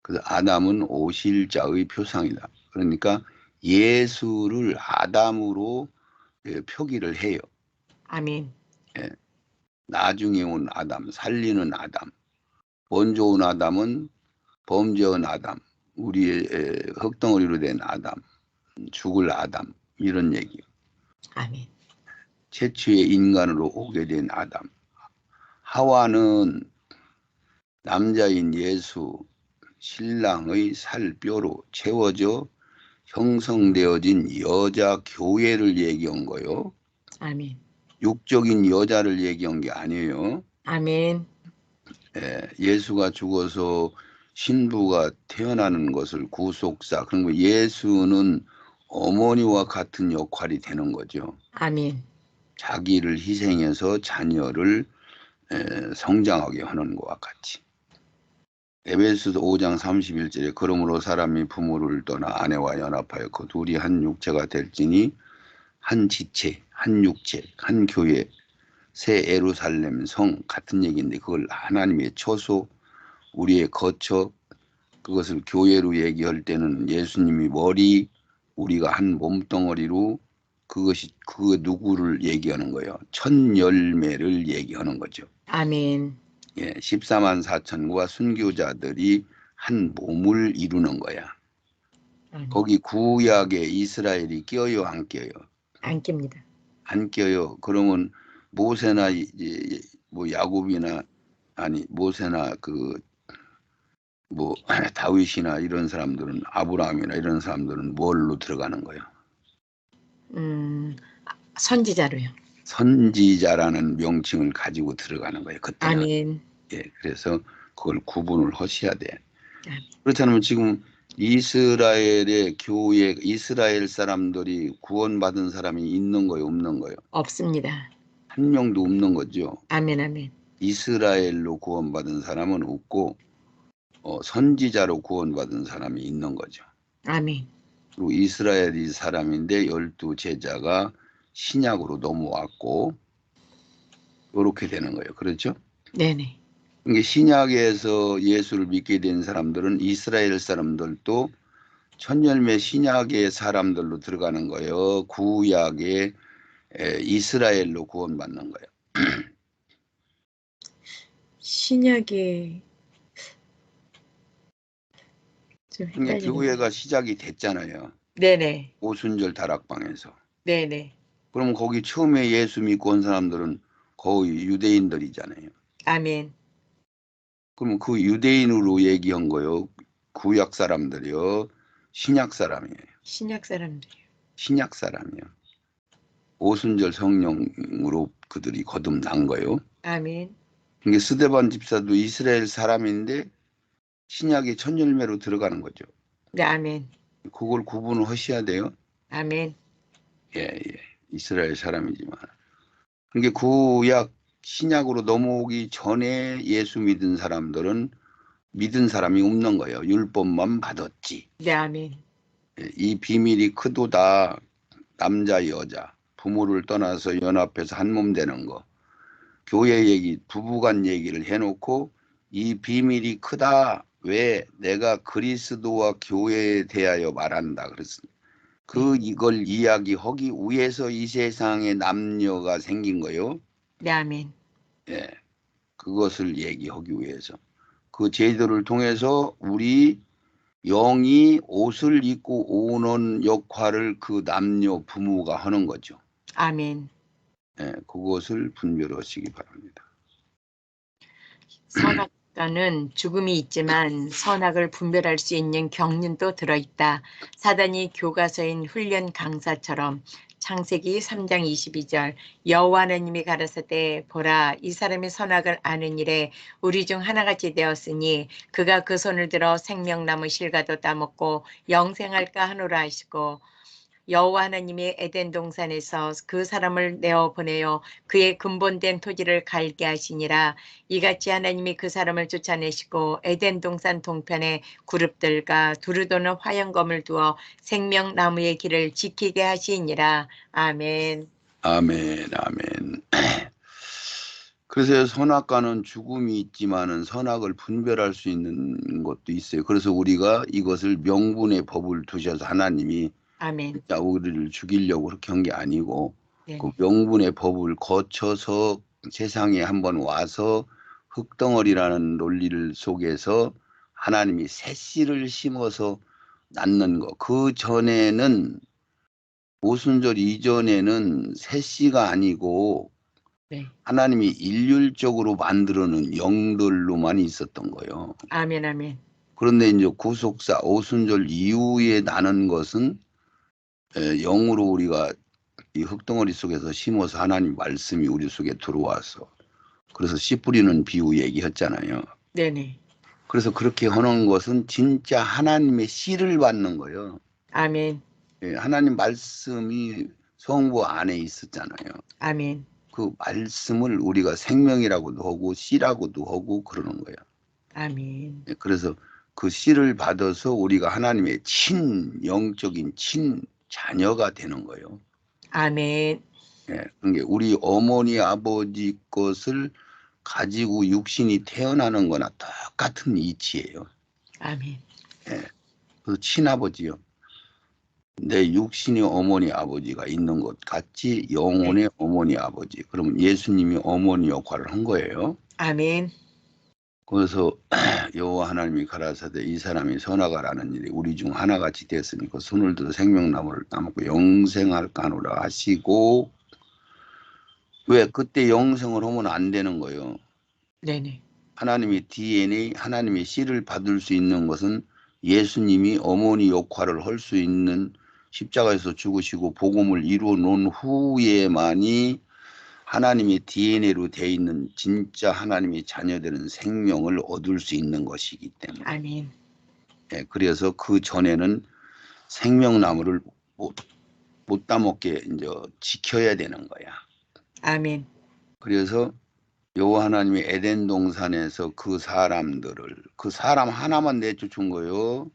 [SPEAKER 2] 그래서 아담은 오실 자의 표상이다. 그러니까 예수를 아담으로 표기를 해요.
[SPEAKER 1] 아멘.
[SPEAKER 2] 예. 나중에 온 아담, 살리는 아담, 먼저 온 아담은 범죄한 아담, 우리의 흙덩어리로 된 아담, 죽을 아담 이런 얘기요.
[SPEAKER 1] 아멘.
[SPEAKER 2] 최초의 인간으로 오게 된 아담. 하와는 남자인 예수 신랑의 살뼈로 채워져 형성되어진 여자 교회를 얘기한 거요.
[SPEAKER 1] 아멘.
[SPEAKER 2] 육적인 여자를 얘기한 게 아니에요.
[SPEAKER 1] 아멘.
[SPEAKER 2] 예수가 죽어서 신부가 태어나는 것을 구속사. 그런 거 예수는 어머니와 같은 역할이 되는 거죠.
[SPEAKER 1] 아멘.
[SPEAKER 2] 자기를 희생해서 자녀를 성장하게 하는 것과 같이. 에베소서 5장 31절에 그러므로 사람이 부모를 떠나 아내와 연합하여 그 둘이 한 육체가 될지니 한 지체, 한 육체, 한 교회, 새 예루살렘 성 같은 얘기인데 그걸 하나님의 처소, 우리의 거처, 그것을 교회로 얘기할 때는 예수님이 머리, 우리가 한 몸덩어리로 그것이 그 누구를 얘기하는 거예요. 첫 열매를 얘기하는 거죠.
[SPEAKER 1] 아멘.
[SPEAKER 2] 예, 14만 4천과 순교자들이 한 몸을 이루는 거야.
[SPEAKER 1] 아멘.
[SPEAKER 2] 거기 구약에 이스라엘이 껴요, 안 껴요?
[SPEAKER 1] 안 낍니다.
[SPEAKER 2] 안 껴요. 그러면 모세나 이제 뭐 야곱이나 아니 모세나 그 뭐 다윗이나 이런 사람들은 아브라함이나 이런 사람들은 뭘로 들어가는 거예요?
[SPEAKER 1] 선지자로요.
[SPEAKER 2] 선지자라는 명칭을 가지고 들어가는 거예요. 그때는.
[SPEAKER 1] 아멘.
[SPEAKER 2] 예, 그래서 그걸 구분을 하셔야 돼.
[SPEAKER 1] 아멘.
[SPEAKER 2] 그렇지 않으면 지금 이스라엘의 교회, 이스라엘 사람들이 구원받은 사람이 있는 거예요, 없는 거예요?
[SPEAKER 1] 없습니다.
[SPEAKER 2] 한 명도 없는 거죠.
[SPEAKER 1] 아멘. 아멘.
[SPEAKER 2] 이스라엘로 구원받은 사람은 없고 선지자로 구원받은 사람이 있는 거죠.
[SPEAKER 1] 아멘.
[SPEAKER 2] 그리고 이스라엘이 사람인데 12 제자가 신약으로 넘어왔고 이렇게 되는 거예요. 그렇죠?
[SPEAKER 1] 네네.
[SPEAKER 2] 이게 신약에서 예수를 믿게 된 사람들은 이스라엘 사람들도 천열매 신약의 사람들로 들어가는 거예요. 구약의 이스라엘로 구원받는 거예요.
[SPEAKER 1] 신약에 좀
[SPEAKER 2] 이게
[SPEAKER 1] 헷갈리는.
[SPEAKER 2] 교회가 시작이 됐잖아요.
[SPEAKER 1] 네네.
[SPEAKER 2] 오순절 다락방에서.
[SPEAKER 1] 네네.
[SPEAKER 2] 그럼 거기 처음에 예수 믿고 온 사람들은 거의 유대인들이잖아요.
[SPEAKER 1] 아멘.
[SPEAKER 2] 그럼 그 유대인으로 얘기한 거요. 구약 사람들이요. 신약 사람이에요.
[SPEAKER 1] 신약 사람들이요.
[SPEAKER 2] 신약 사람이요. 오순절 성령으로 그들이 거듭난 거예요.
[SPEAKER 1] 아멘.
[SPEAKER 2] 이게 스데반 집사도 이스라엘 사람인데 신약의 첫 열매로 들어가는 거죠.
[SPEAKER 1] 네, 아멘.
[SPEAKER 2] 그걸 구분을 하셔야 돼요.
[SPEAKER 1] 아멘.
[SPEAKER 2] 예, 예. 이스라엘 사람이지만. 이게 구약 신약으로 넘어오기 전에 예수 믿은 사람들은 믿은 사람이 없는 거예요. 율법만 받았지.
[SPEAKER 1] 네, 아멘.
[SPEAKER 2] 예, 이 비밀이 크도다. 남자 여자 부모를 떠나서 연합해서 한 몸 되는 거. 교회 얘기 부부간 얘기를 해놓고 이 비밀이 크다. 왜 내가 그리스도와 교회에 대하여 말한다 그랬습니다. 이걸 이야기하기 위해서 이 세상에 남녀가 생긴 거요.
[SPEAKER 1] 네, 아멘.
[SPEAKER 2] 예, 그것을 얘기하기 위해서 그 제도를 통해서 우리 영이 옷을 입고 오는 역할을 그 남녀 부모가 하는 거죠.
[SPEAKER 1] 아멘.
[SPEAKER 2] 예, 그것을 분별하시기 바랍니다.
[SPEAKER 1] 선악과는 죽음이 있지만 선악을 분별할 수 있는 경륜도 들어있다. 사단이 교과서인 훈련 강사처럼 창세기 3장 22절 여호와 하나님이 가라사대 보라 이 사람이 선악을 아는 일에 우리 중 하나같이 되었으니 그가 그 손을 들어 생명나무 실과도 따먹고 영생할까 하노라 하시고 여호와 하나님이 에덴 동산에서 그 사람을 내어 보내어 그의 근본된 토지를 갈게 하시니라. 이같이 하나님이 그 사람을 쫓아내시고 에덴 동산 동편에 그룹들과 두루도는 화영검을 두어 생명나무의 길을 지키게 하시니라. 아멘.
[SPEAKER 2] 아멘, 아멘. 그래서 선악과는 죽음이 있지만은 선악을 분별할 수 있는 것도 있어요. 그래서 우리가 이것을 명분의 법을 두셔서 하나님이
[SPEAKER 1] 아멘.
[SPEAKER 2] 진짜 우리를 죽이려고 그렇게 한 게 아니고
[SPEAKER 1] 네.
[SPEAKER 2] 그 명분의 법을 거쳐서 세상에 한번 와서 흙덩어리라는 논리를 속에서 하나님이 새 씨를 심어서 낳는 거. 그 전에는 오순절 이전에는 새 씨가 아니고
[SPEAKER 1] 네.
[SPEAKER 2] 하나님이 일률적으로 만들어놓은 영들로만 있었던 거예요.
[SPEAKER 1] 아멘. 아멘.
[SPEAKER 2] 그런데 이제 구속사 오순절 이후에 나는 것은 영으로 우리가 이 흙덩어리 속에서 심어서 하나님 말씀이 우리 속에 들어와서 그래서 씨 뿌리는 비유 얘기했잖아요.
[SPEAKER 1] 네네.
[SPEAKER 2] 그래서 그렇게 하는 것은 진짜 하나님의 씨를 받는 거예요.
[SPEAKER 1] 아멘.
[SPEAKER 2] 하나님 말씀이 성부 안에 있었잖아요.
[SPEAKER 1] 아멘.
[SPEAKER 2] 그 말씀을 우리가 생명이라고도 하고 씨라고도 하고 그러는 거예요.
[SPEAKER 1] 아멘.
[SPEAKER 2] 그래서 그 씨를 받아서 우리가 하나님의 영적인 자녀가 되는 거예요.
[SPEAKER 1] 아멘.
[SPEAKER 2] 예, 그러니까 우리 어머니 아버지 것을 가지고 육신이 태어나는 거나 똑같은 이치예요.
[SPEAKER 1] 아멘.
[SPEAKER 2] 예, 그 친아버지요. 내 육신의 어머니 아버지가 있는 것 같이
[SPEAKER 1] 네.
[SPEAKER 2] 영혼의 어머니 아버지. 그러면 예수님이 어머니 역할을 한 거예요.
[SPEAKER 1] 아멘.
[SPEAKER 2] 그래서 여호와 하나님이 가라사대 이 사람이 선악과라는 일이 우리 중 하나같이 됐으니까 손을 들어 생명나무를 따먹고 영생할까 하노라 하시고, 왜 그때 영생을 하면 안 되는 거예요.
[SPEAKER 1] 네네.
[SPEAKER 2] 하나님의 DNA, 하나님의 씨를 받을 수 있는 것은 예수님이 어머니 역할을 할 수 있는, 십자가에서 죽으시고 복음을 이루어 놓은 후에만이 하나님의 DNA로 되어 있는 진짜 하나님의 자녀되는 생명을 얻을 수 있는 것이기 때문에.
[SPEAKER 1] 아멘.
[SPEAKER 2] 예, 그래서 그 전에는 생명나무를 못 따먹게 이제 지켜야 되는 거야.
[SPEAKER 1] 아멘.
[SPEAKER 2] 그래서 여호와 하나님이 에덴 동산에서 그 사람들을, 그 사람 하나만 내쫓은 거예요.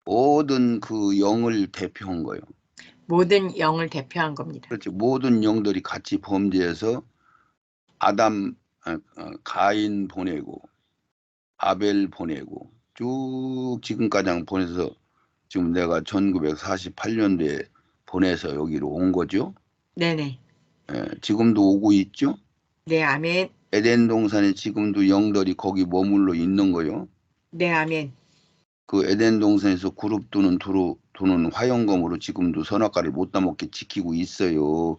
[SPEAKER 2] 모든 그 영을 대표한 거예요.
[SPEAKER 1] 모든 영을 대표한 겁니다.
[SPEAKER 2] 그렇죠. 모든 영들이 같이 범죄해서 가인 보내고 아벨 보내고 쭉 지금까지 보내서 지금 내가 1948년도에 보내서 여기로 온 거죠.
[SPEAKER 1] 네네.
[SPEAKER 2] 예, 지금도 오고 있죠.
[SPEAKER 1] 네, 아멘.
[SPEAKER 2] 에덴 동산에 지금도 영들이 거기 머물러 있는 거요.
[SPEAKER 1] 네, 아멘.
[SPEAKER 2] 그 에덴 동산에서 그룹 두는 두는 화영검으로 지금도 선악과를 못 따먹게 지키고 있어요.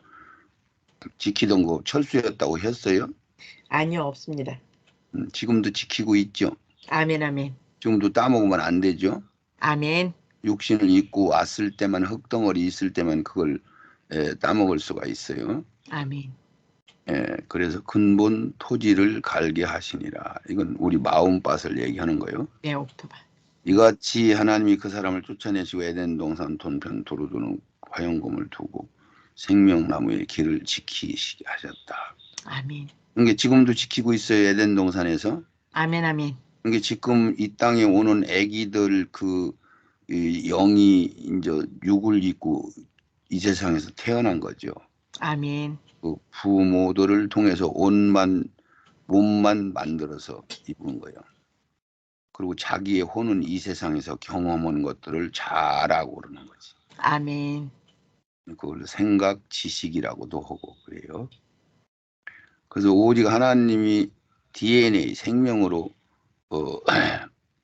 [SPEAKER 2] 지키던 거 철수했다고 했어요?
[SPEAKER 1] 아니요, 없습니다.
[SPEAKER 2] 지금도 지키고 있죠.
[SPEAKER 1] 아멘, 아멘.
[SPEAKER 2] 지금도 따먹으면 안 되죠.
[SPEAKER 1] 아멘.
[SPEAKER 2] 육신을 입고 왔을 때만, 흙덩어리 있을 때만 그걸 따먹을 수가 있어요.
[SPEAKER 1] 아멘.
[SPEAKER 2] 그래서 근본 토지를 갈게 하시니라. 이건 우리 마음밭을 얘기하는 거예요.
[SPEAKER 1] 네, 옥토바.
[SPEAKER 2] 이같이 하나님이 그 사람을 쫓아내시고 에덴 동산 돈편 도로 두는 화영검을 두고 생명나무의 길을 지키시게 하셨다.
[SPEAKER 1] 아멘.
[SPEAKER 2] 이게 지금도 지키고 있어요. 에덴 동산에서.
[SPEAKER 1] 아멘, 아멘.
[SPEAKER 2] 이게 지금 이 땅에 오는 아기들 이 영이 이제 육을 입고 이 세상에서 태어난 거죠.
[SPEAKER 1] 아멘.
[SPEAKER 2] 그 부모들을 통해서 몸만 만들어서 입은 거예요. 그리고 자기의 혼은 이 세상에서 경험한 것들을 잘하고 그러는 거지.
[SPEAKER 1] 아멘.
[SPEAKER 2] 그걸 생각, 지식이라고도 하고 그래요. 그래서 오직 하나님이 DNA, 생명으로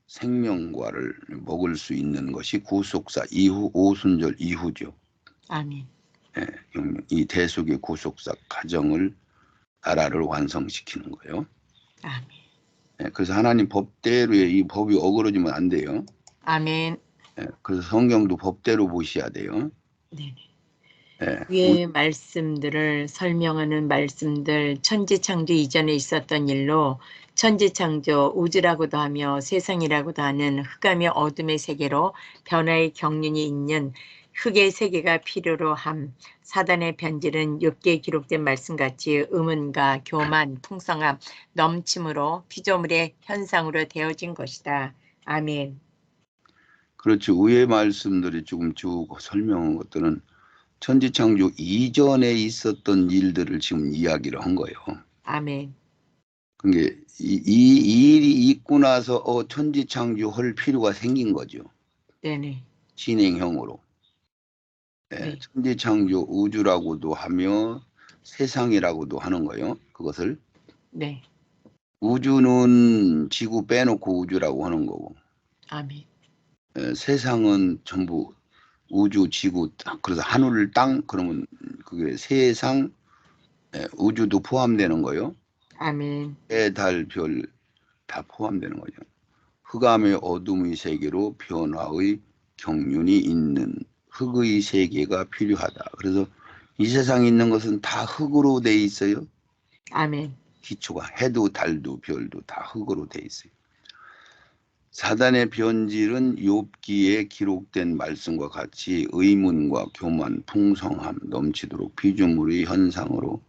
[SPEAKER 2] 생명과를 먹을 수 있는 것이 구속사 이후, 오순절 이후죠.
[SPEAKER 1] 아멘.
[SPEAKER 2] 이 대속의 구속사 가정을, 나라를 완성시키는 거예요.
[SPEAKER 1] 아멘.
[SPEAKER 2] 그래서 하나님 법대로의 이 법이 어그러지면 안 돼요.
[SPEAKER 1] 아멘.
[SPEAKER 2] 그래서 성경도 법대로 보셔야 돼요.
[SPEAKER 1] 네네.
[SPEAKER 2] 예,
[SPEAKER 1] 위의 말씀들을 설명하는 말씀들, 천지창조 이전에 있었던 일로 천지창조, 우주라고도 하며 세상이라고도 하는 흑암의 어둠의 세계로 변화의 경륜이 있는 흑의 세계가 필요로 함. 사단의 변질은 욥기에 기록된 말씀같이 음운과 교만, 풍성함, 넘침으로 피조물의 현상으로 되어진 것이다. 아멘.
[SPEAKER 2] 그렇죠. 위의 말씀들이 조금 쭉 설명한 것들은 천지창조 이전에 있었던 일들을 지금 이야기를 한 거예요.
[SPEAKER 1] 아멘.
[SPEAKER 2] 그게 이 일이 있고 나서 천지창조 할 필요가 생긴 거죠.
[SPEAKER 1] 네네.
[SPEAKER 2] 진행형으로.
[SPEAKER 1] 네.
[SPEAKER 2] 천지창조 우주라고도 하며 세상이라고도 하는 거예요. 그것을.
[SPEAKER 1] 네.
[SPEAKER 2] 우주는 지구 빼놓고 우주라고 하는 거고,
[SPEAKER 1] 아멘.
[SPEAKER 2] 세상은 전부 우주, 지구, 그래서 하늘, 땅, 그러면 그게 세상, 우주도 포함되는 거예요.
[SPEAKER 1] 아멘.
[SPEAKER 2] 해, 달, 별 다 포함되는 거죠. 흑암의 어둠의 세계로 변화의 경륜이 있는 흑의 세계가 필요하다. 그래서 이 세상에 있는 것은 다 흑으로 돼 있어요.
[SPEAKER 1] 아멘.
[SPEAKER 2] 기초가 해도 달도 별도 다 흑으로 돼 있어요. 사단의 변질은 욥기에 기록된 말씀과 같이 의문과 교만, 풍성함 넘치도록 피조물의 현상으로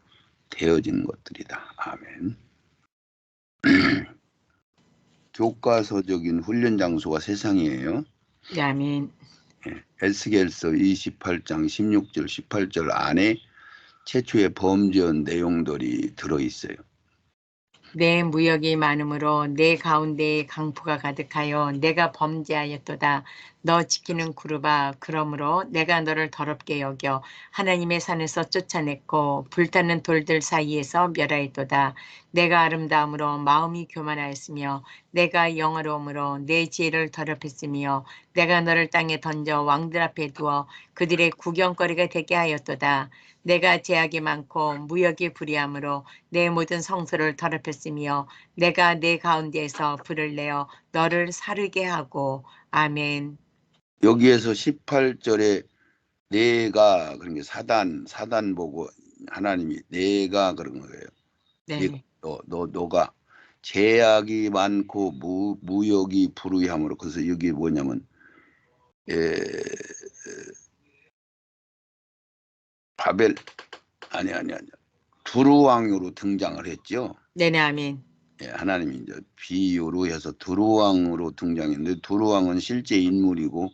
[SPEAKER 2] 되어진 것들이다. 아멘. 교과서적인 훈련 장소가 세상이에요.
[SPEAKER 1] 네, 아멘.
[SPEAKER 2] 에스겔서 28장 16절 18절 안에 최초의 범죄의 내용들이 들어있어요.
[SPEAKER 1] 내 무역이 많으므로 내 가운데에 강포가 가득하여 내가 범죄하였도다. 너 지키는 구르바 그러므로 내가 너를 더럽게 여겨 하나님의 산에서 쫓아냈고 불타는 돌들 사이에서 멸하였도다. 내가 아름다움으로 마음이 교만하였으며 내가 영화로움으로 내 지혜를 더럽혔으며 내가 너를 땅에 던져 왕들 앞에 두어 그들의 구경거리가 되게 하였도다. 내가 제약이 많고 무역이 불의함으로 내 모든 성소를 더럽혔으며 내가 내 가운데에서 불을 내어 너를 사르게 하고 아멘.
[SPEAKER 2] 여기에서 18절에 내가 그런 게 사단 보고 하나님이 내가 그런 거예요.
[SPEAKER 1] 네네.
[SPEAKER 2] 너가 제약이 많고 무역이 불의함으로. 그래서 여기 뭐냐면 바벨 아니 두루 왕으로 등장을 했죠.
[SPEAKER 1] 네네 아멘.
[SPEAKER 2] 하나님이 이제 비유로 해서 두루 왕으로 등장했는데 두루 왕은 실제 인물이고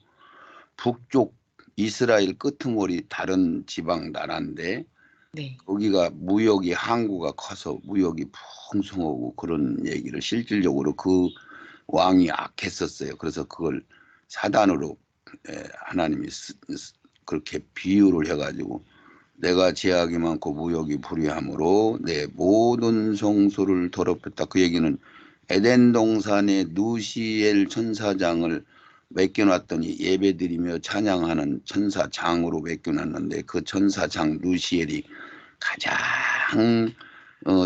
[SPEAKER 2] 북쪽 이스라엘 끄트머리 다른 지방 나라인데
[SPEAKER 1] 네.
[SPEAKER 2] 거기가 무역이 항구가 커서 무역이 풍성하고 그런 얘기를 실질적으로 그 왕이 악했었어요. 그래서 그걸 사단으로 하나님이 그렇게 비유를 해가지고 내가 제약이 많고 무역이 불의함으로 내 모든 성소를 더럽혔다. 그 얘기는 에덴 동산의 누시엘 천사장을 맡겨놨더니 예배드리며 찬양하는 천사장으로 맡겨놨는데 그 천사장 누시엘이 가장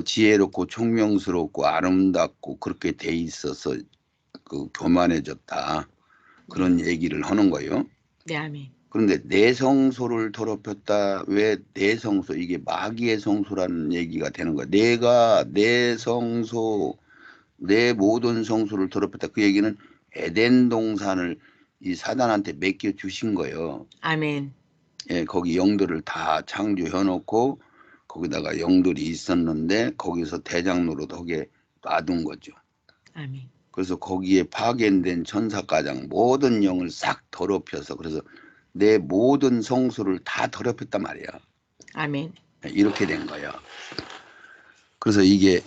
[SPEAKER 2] 지혜롭고 총명스럽고 아름답고 그렇게 돼 있어서 그 교만해졌다. 그런 얘기를 하는 거예요.
[SPEAKER 1] 네 아멘.
[SPEAKER 2] 그런데 내 성소를 더럽혔다. 왜 내 성소? 이게 마귀의 성소라는 얘기가 되는 거야. 내가 내 성소, 내 모든 성소를 더럽혔다. 그 얘기는 에덴 동산을 이 사단한테 맡겨 주신 거예요.
[SPEAKER 1] 아멘.
[SPEAKER 2] 예, 거기 영들을 다 창조해 놓고 거기다가 영들이 있었는데 거기서 대장 노릇하게 놔둔 거죠.
[SPEAKER 1] 아멘.
[SPEAKER 2] 그래서 거기에 파견된 천사가장 모든 영을 싹 더럽혀서 그래서 내 모든 성소를 다 더럽혔단 말이야.
[SPEAKER 1] 아멘.
[SPEAKER 2] 이렇게 된 거예요. 그래서 이게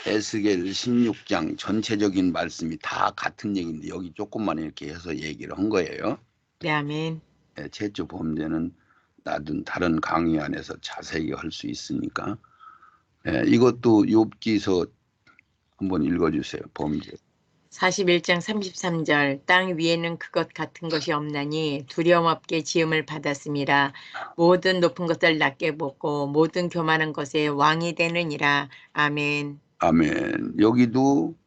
[SPEAKER 2] 에스겔 16장 전체적인 말씀이 다 같은 얘기인데 여기 조금만 이렇게 해서 얘기를 한 거예요.
[SPEAKER 1] 네 아멘.
[SPEAKER 2] 최초 범죄는 나둔 다른 강의 안에서 자세히 할 수 있으니까. 이것도 욥기서 한번 읽어주세요. 범죄.
[SPEAKER 1] 41장 33절 땅 위에는 그것 같은 것이 없나니 두려움 없게 지음을 받았음이라. 모든 높은 것을 낮게 보고 모든 교만한 것에 왕이 되느니라. 아멘.
[SPEAKER 2] 아멘. 여기도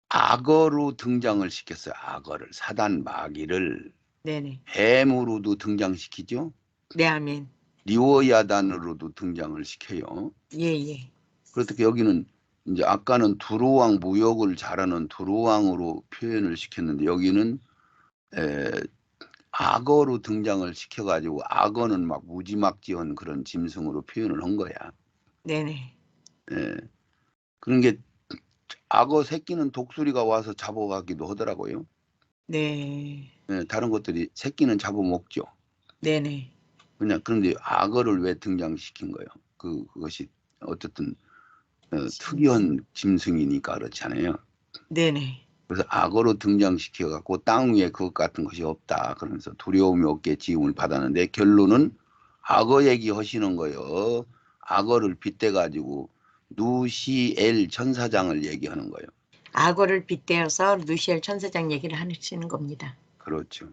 [SPEAKER 2] 악어로 등장을 시켰어요. 악어를. 사단 마귀를
[SPEAKER 1] 네네.
[SPEAKER 2] 뱀으로도 등장시키죠.
[SPEAKER 1] 네 아멘.
[SPEAKER 2] 리워야단으로도 등장을 시켜요.
[SPEAKER 1] 예예.
[SPEAKER 2] 그렇게 여기는 이제 아까는 두루왕 무역을 잘하는 두루왕으로 표현을 시켰는데 여기는 악어로 등장을 시켜가지고 악어는 막 무지막지한 그런 짐승으로 표현을 한 거야.
[SPEAKER 1] 네네.
[SPEAKER 2] 예. 그런 게 악어 새끼는 독수리가 와서 잡아가기도 하더라고요.
[SPEAKER 1] 네.
[SPEAKER 2] 다른 것들이 새끼는 잡아먹죠.
[SPEAKER 1] 네네.
[SPEAKER 2] 그런데 악어를 왜 등장시킨 거예요? 그것이 어쨌든
[SPEAKER 1] 짐승.
[SPEAKER 2] 특이한 짐승이니까 그렇잖아요.
[SPEAKER 1] 네네.
[SPEAKER 2] 그래서 악어로 등장시켜갖고 땅 위에 그것 같은 것이 없다. 그러면서 두려움이 없게 지음을 받았는데 결론은 악어 얘기 하시는 거예요. 악어를 빗대가지고 누시엘 천사장을 얘기하는 거예요.
[SPEAKER 1] 악어를 빗대어서 루시엘 천사장 얘기를 하시는 겁니다.
[SPEAKER 2] 그렇죠.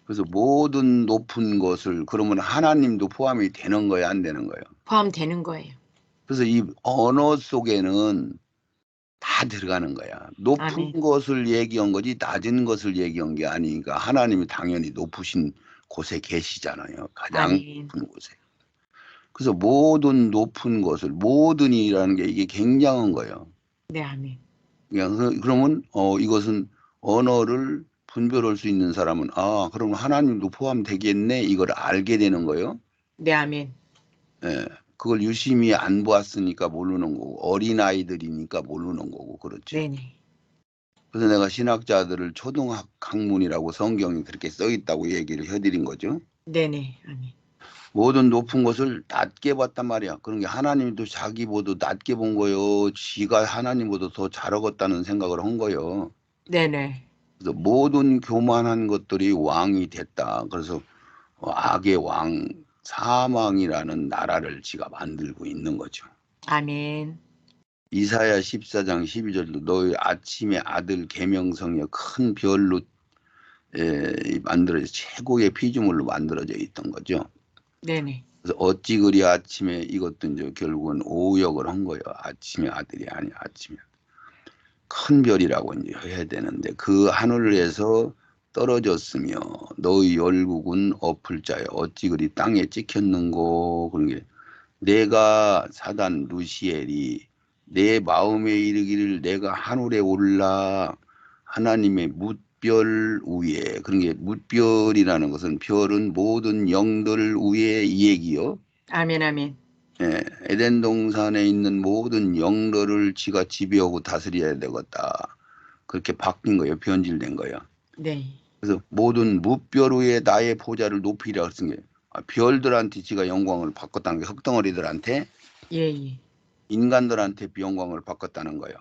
[SPEAKER 2] 그래서 모든 높은 것을 그러면 하나님도 포함이 되는 거예요, 안 되는 거예요?
[SPEAKER 1] 포함되는 거예요.
[SPEAKER 2] 그래서 이 언어 속에는 다 들어가는 거야. 높은
[SPEAKER 1] 아멘.
[SPEAKER 2] 것을 얘기한 거지 낮은 것을 얘기한 게 아니니까 하나님이 당연히 높으신 곳에 계시잖아요. 가장
[SPEAKER 1] 아멘.
[SPEAKER 2] 높은 곳에. 그래서 모든 높은 것을 모든이라는 게 이게 굉장한 거예요.
[SPEAKER 1] 네 아멘.
[SPEAKER 2] 그러면 이것은 언어를 분별할 수 있는 사람은 그럼 하나님도 포함되겠네 이걸 알게 되는 거예요.
[SPEAKER 1] 네 아멘.
[SPEAKER 2] 예, 그걸 유심히 안 보았으니까 모르는 거고 어린아이들이니까 모르는 거고 그렇죠.
[SPEAKER 1] 네네.
[SPEAKER 2] 그래서 내가 신학자들을 초등학 학문이라고 성경이 그렇게 써 있다고 얘기를 해드린 거죠.
[SPEAKER 1] 네네. 아멘.
[SPEAKER 2] 모든 높은 것을 낮게 봤단 말이야. 그런 게 하나님도 자기보다 낮게 본 거요. 지가 하나님보다 더 잘하겠다는 생각을 한 거요.
[SPEAKER 1] 네네.
[SPEAKER 2] 그래서 모든 교만한 것들이 왕이 됐다. 그래서 악의 왕 사망이라는 나라를 지가 만들고 있는 거죠.
[SPEAKER 1] 아멘.
[SPEAKER 2] 이사야 14장 12절도 너희 아침의 아들 계명성에 큰 별로 만들어져 최고의 피조물로 만들어져 있던 거죠.
[SPEAKER 1] 네네.
[SPEAKER 2] 그래서 어찌 그리 아침에 이것도 이제 결국은 오역을 한 거예요. 아침의 아들이 아니 아침에 큰 별이라고 이제 해야 되는데 그 하늘에서 떨어졌으며 너희 열국은 엎을 자여 어찌 그리 땅에 찍혔는고. 그런 게 내가 사단 루시엘이 내 마음에 이르기를 내가 하늘에 올라 하나님의 뭇별 위에. 그런 게 뭇별이라는 것은 별은 모든 영들 위에 이 얘기요.
[SPEAKER 1] 아멘, 아멘.
[SPEAKER 2] 예, 에덴 동산에 있는 모든 영들을 지가 지배하고 다스려야 되겠다. 그렇게 바뀐 거예요. 변질된 거예요.
[SPEAKER 1] 네.
[SPEAKER 2] 그래서 모든 뭇별 위에 나의 보좌를 높이라 쓴 게 별들한테 지가 영광을 바꿨다는 게 흙덩어리들한테
[SPEAKER 1] 예, 예.
[SPEAKER 2] 인간들한테 영광을 바꿨다는 거예요.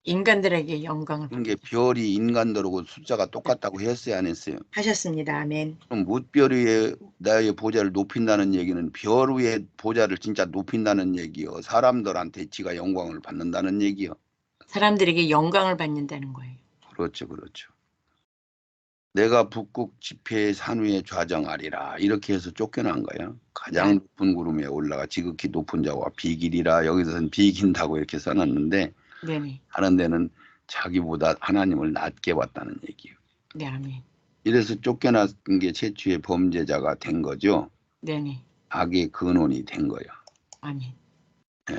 [SPEAKER 1] 인간들에게 영광을
[SPEAKER 2] 그런 게 별이 인간들하고 숫자가 똑같다고 했어요, 안 했어요?
[SPEAKER 1] 하셨습니다. 아멘.
[SPEAKER 2] 그럼 뭇별 위에 나의 보좌를 높인다는 얘기는 별 위에 보좌를 진짜 높인다는 얘기요. 사람들한테 지가 영광을 받는다는 얘기요.
[SPEAKER 1] 사람들에게 영광을 받는다는 거예요.
[SPEAKER 2] 그렇죠, 그렇죠. 내가 북극 지폐의 산 위에 좌정하리라. 이렇게 해서 쫓겨난 거예요. 가장 높은 구름에 올라가 지극히 높은 자와 비기리라. 여기서는 비긴다고 이렇게 써놨는데
[SPEAKER 1] 네네.
[SPEAKER 2] 하는 데는 자기보다 하나님을 낮게 봤다는 얘기예요.
[SPEAKER 1] 네, 아멘.
[SPEAKER 2] 이래서 쫓겨난 게 최초의 범죄자가 된 거죠.
[SPEAKER 1] 네네.
[SPEAKER 2] 악의 근원이 된 거예요.
[SPEAKER 1] 아멘.
[SPEAKER 2] 예.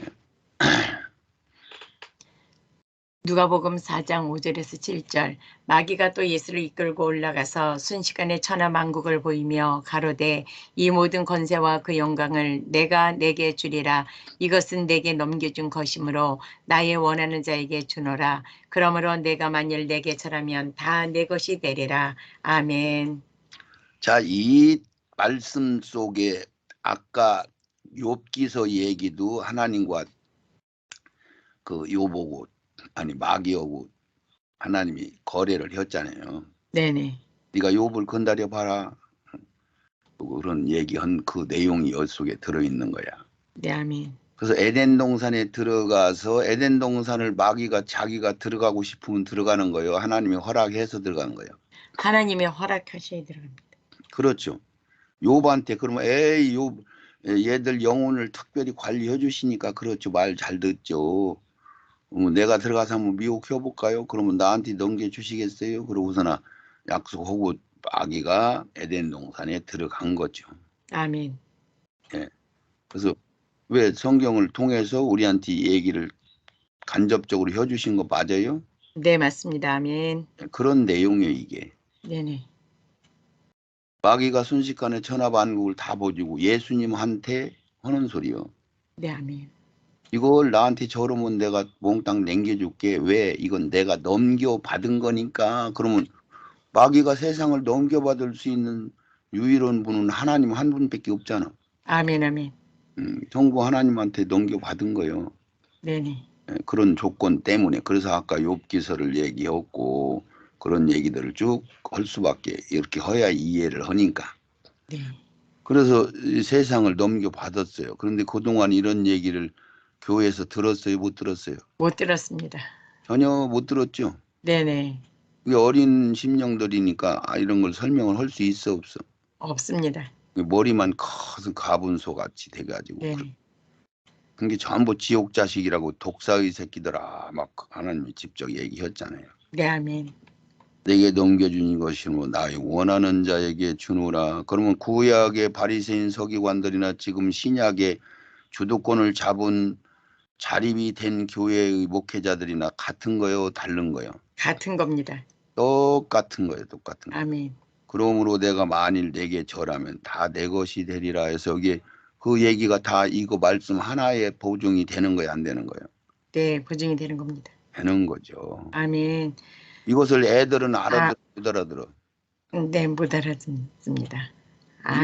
[SPEAKER 1] 누가복음 4장 5절에서 7절. 마귀가 또 예수를 이끌고 올라가서 순식간에 천하 만국을 보이며 가로되 이 모든 권세와 그 영광을 내가 내게 주리라. 이것은 내게 넘겨준 것이므로 나의 원하는 자에게 주노라. 그러므로 내가 만일 내게 절하면 다 내 것이 되리라. 아멘.
[SPEAKER 2] 자, 이 말씀 속에 아까 욥기서 얘기도 하나님과 그 욥하고 아니 마귀하고 하나님이 거래를 했잖아요.
[SPEAKER 1] 네네.
[SPEAKER 2] 네가 욥을 건드려 봐라. 그런 얘기한 그 내용이 여 속에 들어있는 거야.
[SPEAKER 1] 네, 아멘.
[SPEAKER 2] 그래서 에덴 동산에 들어가서 에덴 동산을 마귀가 자기가 들어가고 싶으면 들어가는 거예요. 하나님이 허락해서 들어간 거예요.
[SPEAKER 1] 하나님의 허락하셔야 들어갑니다.
[SPEAKER 2] 그렇죠. 욥한테 그러면 에이 욥 얘들 영혼을 특별히 관리해 주시니까 그렇죠. 말 잘 듣죠. 내가 들어가서 한번 미혹해 볼까요? 그러면 나한테 넘겨 주시겠어요? 그러고서나 약속하고 마귀가 에덴 동산에 들어간 거죠.
[SPEAKER 1] 아멘.
[SPEAKER 2] 예. 그래서 왜 성경을 통해서 우리한테 얘기를 간접적으로 해주신 거 맞아요?
[SPEAKER 1] 네, 맞습니다. 아멘.
[SPEAKER 2] 예, 그런 내용이에요, 이게.
[SPEAKER 1] 네네.
[SPEAKER 2] 마귀가 순식간에 천하만국을 다 보여주고 예수님한테 하는 소리요.
[SPEAKER 1] 네, 아멘.
[SPEAKER 2] 이걸 나한테 저러면 내가 몽땅 남겨줄게. 왜? 이건 내가 넘겨받은 거니까. 그러면 마귀가 세상을 넘겨받을 수 있는 유일한 분은 하나님 한 분밖에 없잖아.
[SPEAKER 1] 아멘, 아멘.
[SPEAKER 2] 전부 하나님한테 넘겨받은 거예요.
[SPEAKER 1] 네네.
[SPEAKER 2] 예, 그런 조건 때문에. 그래서 아까 욥기서를 얘기했고 그런 얘기들을 쭉 할 수밖에 이렇게 해야 이해를 하니까.
[SPEAKER 1] 네.
[SPEAKER 2] 그래서 이 세상을 넘겨받았어요. 그런데 그동안 이런 얘기를 교회에서 들었어요? 못 들었어요?
[SPEAKER 1] 못 들었습니다.
[SPEAKER 2] 전혀 못 들었죠.
[SPEAKER 1] 네네.
[SPEAKER 2] 이게 어린 심령들이니까 이런 걸 설명을 할 수 있어 없어?
[SPEAKER 1] 없습니다.
[SPEAKER 2] 머리만 커서 가분소 같이 돼가지고
[SPEAKER 1] 네네.
[SPEAKER 2] 그런 게 전부 지옥 자식이라고 독사의 새끼들아 막 하나님이 직접 얘기했잖아요.
[SPEAKER 1] 네, 아멘.
[SPEAKER 2] 내게 넘겨주니 것이므로 나의 원하는 자에게 주노라. 그러면 구약의 바리새인 서기관들이나 지금 신약의 주도권을 잡은 자립이 된 교회의 목회자들이나 같은 거요, 다른 거요?
[SPEAKER 1] 같은 겁니다.
[SPEAKER 2] 똑같은 거예요, 똑같은 거.
[SPEAKER 1] 아멘.
[SPEAKER 2] 그러므로 내가 만일 내게 절하면 다 내 것이 되리라 해서 이게 그 얘기가 다 이거 말씀 하나에 보증이 되는 거예요, 안 되는 거예요?
[SPEAKER 1] 네, 보증이 되는 겁니다.
[SPEAKER 2] 되는 거죠.
[SPEAKER 1] 아멘.
[SPEAKER 2] 이것을 애들은
[SPEAKER 1] 아,
[SPEAKER 2] 알아들어 못 알아들어.
[SPEAKER 1] 네, 못 알아듣습니다. 아멘.